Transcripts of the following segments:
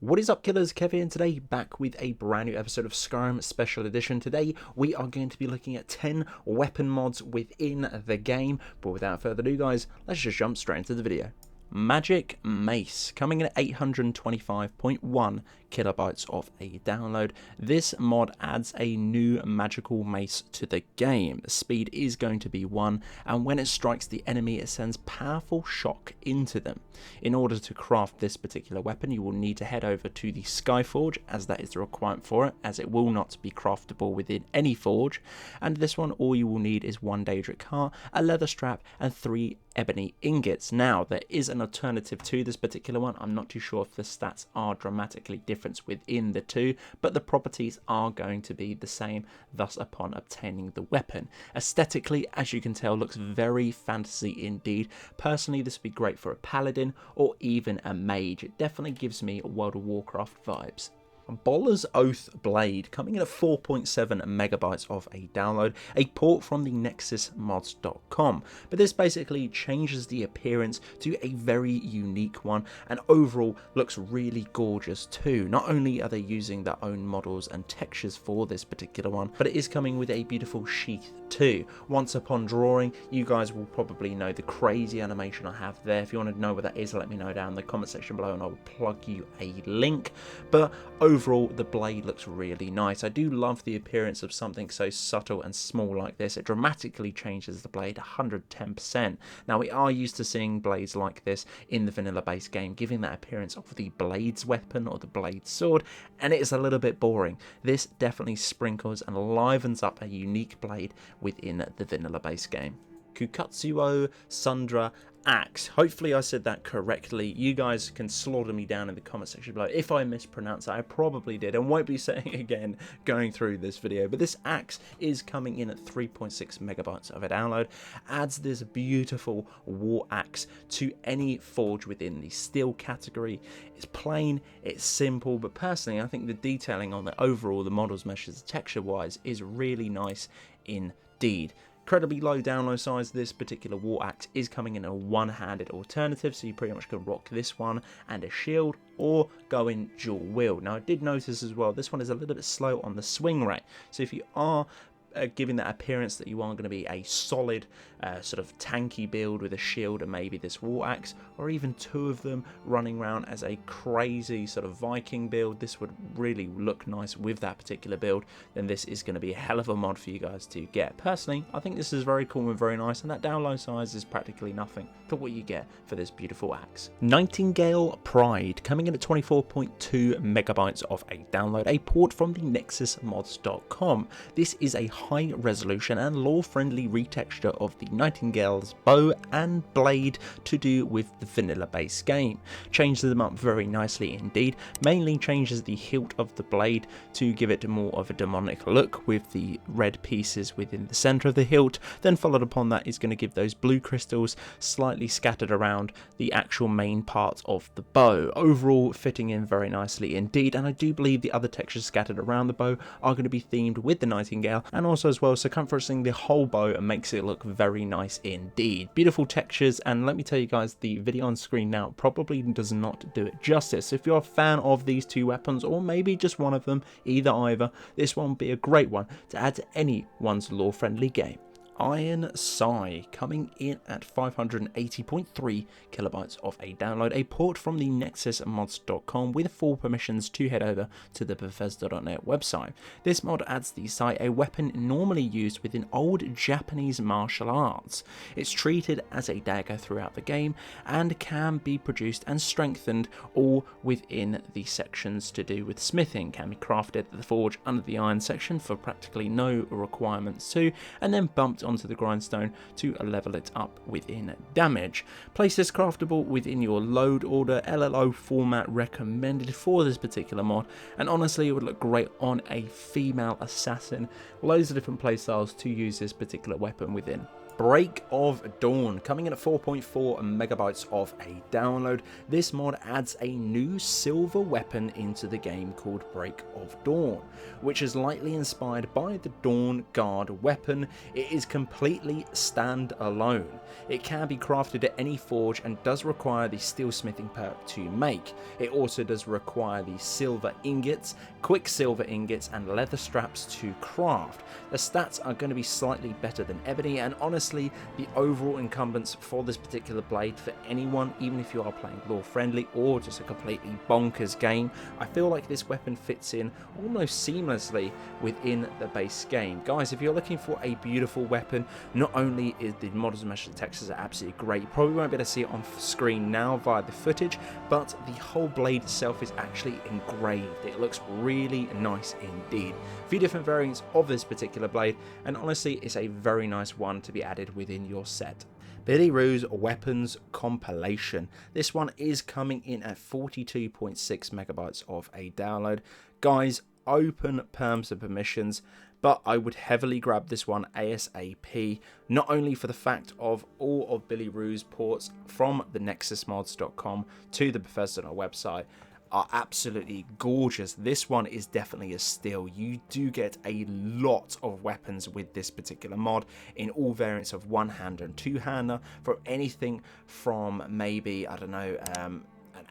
What is up, killers? Kev here, and today back with a brand new episode of Skyrim Special Edition. Today we are going to be looking at 10 weapon mods within the game, but without further ado guys, let's just jump straight into the video. Magic Mace, coming in at 825.1 kilobytes of a download. This mod adds a new magical mace to the game. The speed is going to be 1, and when it strikes the enemy it sends powerful shock into them. In order to craft this particular weapon you will need to head over to the Skyforge, as that is the requirement for it, as it will not be craftable within any forge. And this one, all you will need is 1 Daedric heart, a leather strap and 3 ebony ingots. Now there is an alternative to this particular one. I'm not too sure if the stats are dramatically different within the two, but the properties are going to be the same, thus upon obtaining the weapon. Aesthetically, as you can tell, looks very fantasy indeed. Personally, this would be great for a paladin or even a mage. It definitely gives me World of Warcraft vibes. Bolar's Oath Blade, coming in at 4.7 megabytes of a download, a port from the nexusmods.com, but this basically changes the appearance to a very unique one, and overall looks really gorgeous too. Not only are they using their own models and textures for this particular one, but it is coming with a beautiful sheath too. Once upon drawing, you guys will probably know the crazy animation I have there. If you want to know what that is, let me know down in the comment section below and I will plug you a link. But overall, the blade looks really nice. I do love the appearance of something so subtle and small like this. It dramatically changes the blade 110%. Now, we are used to seeing blades like this in the vanilla base game, giving that appearance of the blade's weapon or the blade's sword, and it is a little bit boring. This definitely sprinkles and livens up a unique blade within the vanilla base game. Kukatsuo-Sundra Axe. Hopefully I said that correctly. You guys can slaughter me down in the comment section below if I mispronounce that. I probably did and won't be saying it again going through this video. But this axe is coming in at 3.6 megabytes of a download. Adds this beautiful war axe to any forge within the steel category. It's plain, it's simple, but personally I think the detailing on the overall, the models meshes texture wise, is really nice indeed. Incredibly low download size. This particular war axe is coming in a one-handed alternative, so you pretty much can rock this one and a shield or go in dual wield. Now I did notice as well this one is a little bit slow on the swing rate, so if you are giving that appearance that you are going to be a solid sort of tanky build with a shield and maybe this war axe, or even 2 of them running around as a crazy sort of Viking build, this would really look nice with that particular build, then this is going to be a hell of a mod for you guys to get. Personally, I think this is very cool and very nice, and that download size is practically nothing for what you get for this beautiful axe. Nightingale Pride, coming in at 24.2 megabytes of a download, a port from the nexusmods.com. This is a high resolution and lore-friendly retexture of the Nightingale's bow and blade to do with the vanilla base game. Changes them up very nicely indeed. Mainly changes the hilt of the blade to give it more of a demonic look with the red pieces within the center of the hilt. Then followed upon that is going to give those blue crystals slightly scattered around the actual main part of the bow. Overall fitting in very nicely indeed, and I do believe the other textures scattered around the bow are going to be themed with the Nightingale, and also as well circumferencing the whole bow and makes it look very nice indeed. Beautiful textures, and let me tell you guys, the video on screen now probably does not do it justice. If you're a fan of these 2 weapons, or maybe just one of them, either, this one will be a great one to add to anyone's lore-friendly game. Iron Sigh, coming in at 580.3 kilobytes of a download, a port from the nexusmods.com with full permissions to head over to the Bethesda.net website. This mod adds the sigh, a weapon normally used within old Japanese martial arts. It's treated as a dagger throughout the game and can be produced and strengthened all within the sections to do with smithing. Can be crafted at the forge under the iron section for practically no requirements to, and then bumped onto the grindstone to level it up within damage. Place this craftable within your load order. LLO format recommended for this particular mod, and honestly it would look great on a female assassin. Loads of different playstyles to use this particular weapon within. Break of Dawn, coming in at 4.4 megabytes of a download. This mod adds a new silver weapon into the game called Break of Dawn, which is lightly inspired by the Dawn Guard weapon. It is completely stand-alone. It can be crafted at any forge and does require the steelsmithing perk to make. It also does require the silver ingots, quicksilver ingots, and leather straps to craft. The stats are going to be slightly better than ebony, and honestly, the overall incumbents for this particular blade for anyone, even if you are playing lore friendly or just a completely bonkers game, I feel like this weapon fits in almost seamlessly within the base game. Guys, if you're looking for a beautiful weapon, not only is the models and mesh textures are absolutely great, you probably won't be able to see it on screen now via the footage, but the whole blade itself is actually engraved. It looks really nice indeed. A few different variants of this particular blade, and honestly it's a very nice one to be added within your set. Billyroos Weapons Compilation. This one is coming in at 42.6 megabytes of a download. Guys, open perms and permissions, but I would heavily grab this one ASAP, not only for the fact of all of Billyroos ports from the nexusmods.com to the Bethesda website are absolutely gorgeous. This one is definitely a steal. You do get a lot of weapons with this particular mod in all variants of one-hander and two-hander, from anything from maybe, I don't know,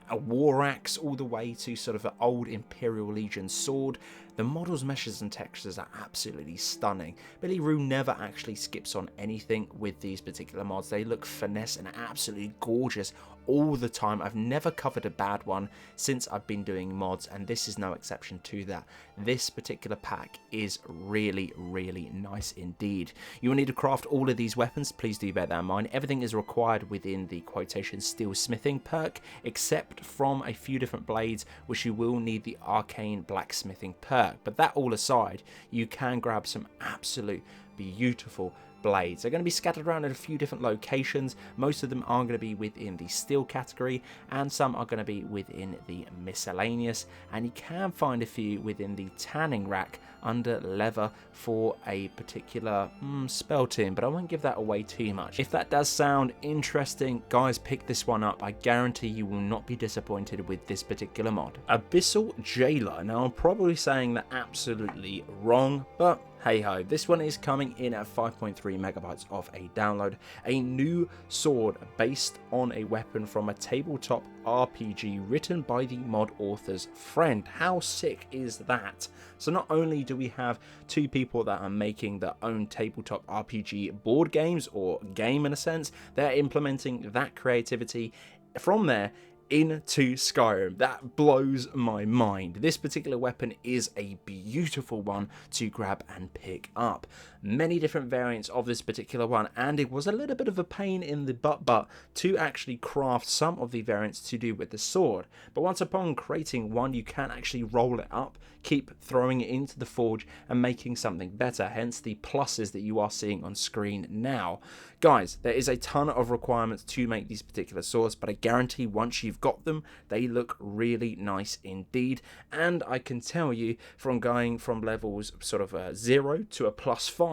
a war axe all the way to sort of an old Imperial Legion sword. The models, meshes and textures are absolutely stunning. Billyro never actually skips on anything with these particular mods. They look finesse and absolutely gorgeous all the time. I've never covered a bad one since I've been doing mods, and this is no exception to that. This particular pack is really, really nice indeed. You will need to craft all of these weapons. Please do bear that in mind. Everything is required within the quotation steel smithing perk, except from a few different blades, which you will need the arcane blacksmithing perk. But that all aside, you can grab some absolute beautiful blades. They're going to be scattered around in a few different locations. Most of them are going to be within the steel category, and some are going to be within the miscellaneous, and you can find a few within the tanning rack under leather for a particular spell tune, but I won't give that away too much. If that does sound interesting, guys, pick this one up. I guarantee you will not be disappointed with this particular mod. Abyssal Jailer. Now, I'm probably saying that absolutely wrong, but hey ho, this one is coming in at 5.3 megabytes of a download. A new sword based on a weapon from a tabletop RPG written by the mod author's friend. How sick is that? So not only do we have two people that are making their own tabletop RPG board games, or game in a sense, they're implementing that creativity from there into Skyrim. That blows my mind. This particular weapon is a beautiful one to grab and pick up. Many different variants of this particular one, and it was a little bit of a pain in the butt to actually craft some of the variants to do with the sword. But once upon creating one, you can actually roll it up, keep throwing it into the forge and making something better, hence the pluses that you are seeing on screen now. Guys, there is a ton of requirements to make these particular swords, but I guarantee once you've got them, they look really nice indeed. And I can tell you, from going from levels sort of 0 to a +5,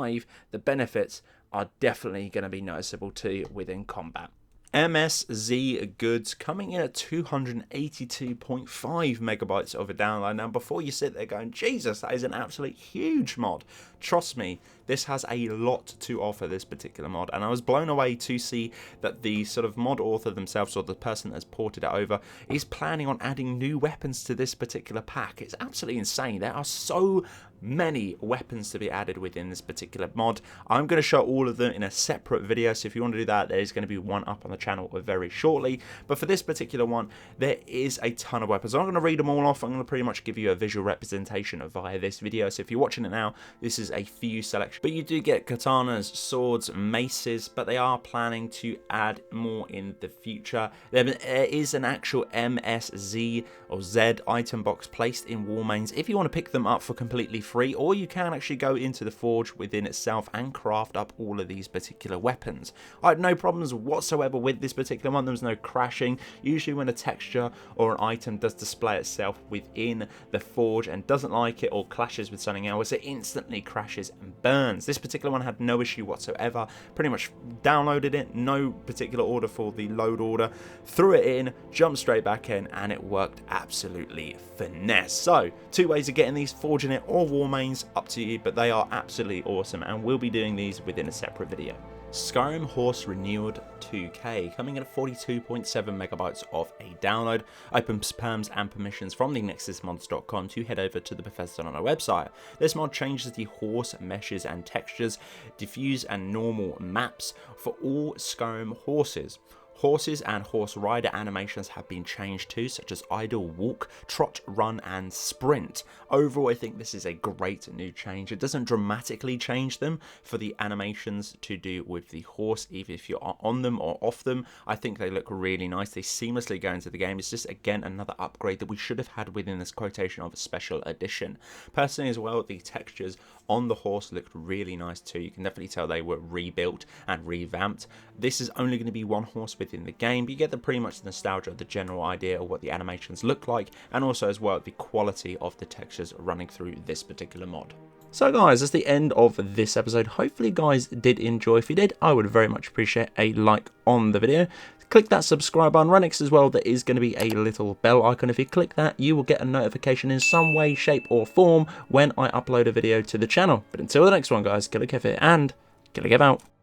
the benefits are definitely going to be noticeable too within combat. MSZ Goods, coming in at 282.5 megabytes of a download. Now, before you sit there going, Jesus, that is an absolute huge mod, trust me, this has a lot to offer, this particular mod, and I was blown away to see that the sort of mod author themselves, or the person that's ported it over, is planning on adding new weapons to this particular pack. It's absolutely insane. There are so many weapons to be added within this particular mod. I'm going to show all of them in a separate video, so if you want to do that, there's going to be one up on the channel very shortly. But for this particular one, there is a ton of weapons. I'm not going to read them all off. I'm going to pretty much give you a visual representation via this video, so if you're watching it now, this is a few selection. But you do get katanas, swords, maces, but they are planning to add more in the future. There is an actual MSZ or Z item box placed in Warmanes if you want to pick them up for completely free, or you can actually go into the forge within itself and craft up all of these particular weapons. I had no problems whatsoever with this particular one. There was no crashing. Usually when a texture or an item does display itself within the forge and doesn't like it or clashes with something else, it instantly crashes and burns. This particular one had no issue whatsoever. Pretty much downloaded it, no particular order for the load order, threw it in, jumped straight back in, and it worked absolutely finesse. So 2 ways of getting these: forging it or war mains, up to you, but they are absolutely awesome, and we'll be doing these within a separate video. Skyrim Horse Renewed 2K, coming in at 42.7 megabytes of a download. Open perms and permissions from the nexusmods.com to head over to the Bethesda on our website. This mod changes the horse meshes and textures, diffuse and normal maps for all Skyrim horses. Horses and horse rider animations have been changed too, such as idle, walk, trot, run and sprint. Overall, I think this is a great new change. It doesn't dramatically change them for the animations to do with the horse, either if you're on them or off them. I think they look really nice. They seamlessly go into the game. It's just, again, another upgrade that we should have had within this quotation of a special edition. Personally as well, the textures on the horse looked really nice too. You can definitely tell they were rebuilt and revamped. This is only going to be one horse within the game, but you get the pretty much the nostalgia of the general idea of what the animations look like, and also as well the quality of the textures running through this particular mod. So guys, that's the end of this episode. Hopefully you guys did enjoy. If you did, I would very much appreciate a like on the video. Click that subscribe button. Right next as well, there is going to be a little bell icon. If you click that, you will get a notification in some way, shape or form when I upload a video to the channel. But until the next one guys, Killerkev here, and Killerkev out.